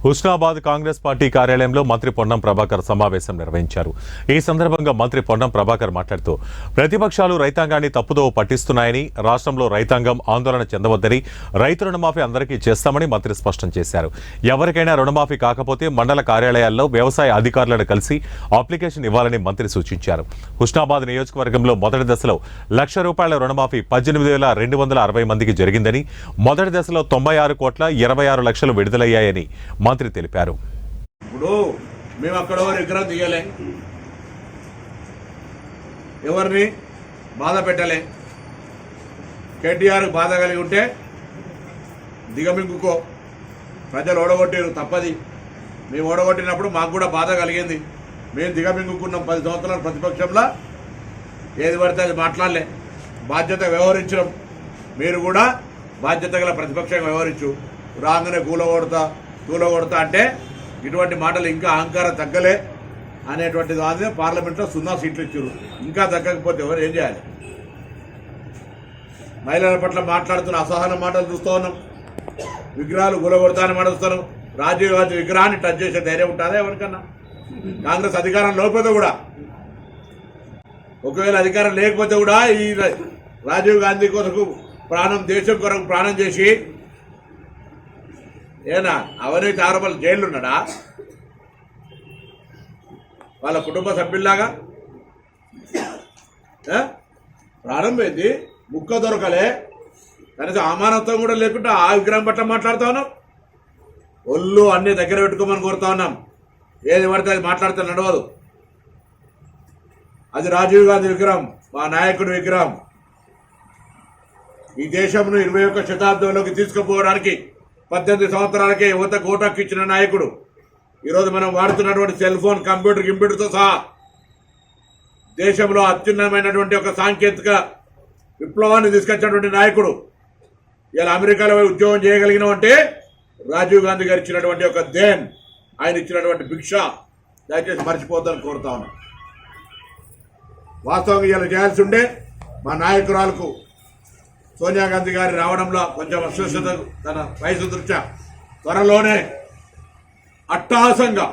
Husnabad Congress party కార్యాలయంలో మంత్రి పొన్నం ప్రభాకర్ సమావేశం నిర్వహించారు. ఈ సందర్భంగా మంత్రి పొన్నం ప్రభాకర్ మాట్లాడుతూ ప్రతిపక్షాలు రైతాంగాన్ని తప్పుదోవ పట్టిస్తున్నాయని, రాష్ట్రంలో రైతాంగం ఆందోళన చెందవద్దని, రైతు రుణమాఫీ అందరికీ చేస్తామని మంత్రి స్పష్టం చేశారు. ఎవరికైనా రుణమాఫీ కాకపోతే మండల కార్యాలయాల్లో వ్యవసాయ అధికారులను కలిసి అప్లికేషన్ ఇవ్వాలని మంత్రి సూచించారు. హుస్నాబాద్ నియోజకవర్గంలో మొదటి దశలో ₹1,00,000 రుణమాఫీ 18,260 మందికి జరిగిందని, మొదటి దశలో 96,26 లక్షలు విడుదలయ్యాయని మంత్రి తెలిపారు. ఇప్పుడు మేము అక్కడ విగ్రహం దిగలే, ఎవరిని బాధ పెట్టలే. కేటీఆర్ బాధ కలిగి ఉంటే దిగమింగుకో, ప్రజలు ఓడగొట్టారు తప్పది. మేము ఓడగొట్టినప్పుడు మాకు కూడా బాధ కలిగింది. మేము దిగమింగుకున్నాం 10 సంవత్సరాలు ప్రతిపక్షంలో, ఏది పడితే అది మాట్లాడలే, బాధ్యత వ్యవహరించడం. మీరు కూడా బాధ్యత గల ప్రతిపక్షంగా వ్యవహరించు. రాగానే కూలగొడతా అంటే ఇటువంటి మాటలు ఇంకా అహంకారం తగ్గలే అనేటువంటి దాని పార్లమెంట్లో 0 సీట్లు ఇచ్చారు. ఇంకా తగ్గకపోతే ఎవరు ఏం చేయాలి? మహిళల పట్ల మాట్లాడుతున్న అసహన మాటలు చూస్తూ ఉన్నాం. విగ్రహాలు కూలగొడతా అని మాట్లాడుతున్నాం. రాజీవ్ గాంధీ విగ్రహాన్ని టచ్ చేసే ధైర్యం ఉంటుందా ఎవరికన్నా? కాంగ్రెస్ అధికారం లేకపోతే కూడా, ఒకవేళ అధికారం లేకపోతే కూడా ఈ రాజీవ్ గాంధీ కొరకు దేశం కొరకు ప్రాణం చేసి ఏనా అవినీతి ఆరోపణలు జైలు ఉన్నాడా? వాళ్ళ కుటుంబ సభ్యుల్లాగా ప్రాణం పోయింది, ముక్క దొరకలే, కనీసం అమానత్వం కూడా లేకుండా ఆ విగ్రహం పట్ల మాట్లాడుతూ ఉన్నాం. ఒళ్ళు అన్ని దగ్గర పెట్టుకోమని కోరుతా ఉన్నాం. ఏది పడితే అది మాట్లాడితే నడవదు. అది రాజీవ్ గాంధీ విగ్రహం, మా నాయకుడి విగ్రహం. ఈ దేశంను 21వ శతాబ్దంలోకి తీసుకుపోవడానికి 18 సంవత్సరాలకే యువతకు ఓటు హక్కు ఇచ్చిన నాయకుడు. ఈరోజు మనం వాడుతున్నటువంటి సెల్ ఫోన్, కంప్యూటర్తో సహా దేశంలో అత్యున్నతమైనటువంటి ఒక సాంకేతిక విప్లవాన్ని తీసుకొచ్చినటువంటి నాయకుడు. ఇలా అమెరికాలో ఉద్యోగం చేయగలిగినామంటే రాజీవ్ గాంధీ గారు ఇచ్చినటువంటి ఒక దేన్, ఆయన ఇచ్చినటువంటి భిక్ష దయచేసి మర్చిపోతారని కోరుతా ఉన్నాం. వాస్తవంగా ఇలా చేయాల్సి ఉండే మా నాయకురాలకు సోనియా గాంధీ గారి రావడంలో కొంచెం అస్వస్థత, తన వయసు దృష్ట్యా త్వరలోనే అట్టహాసంగా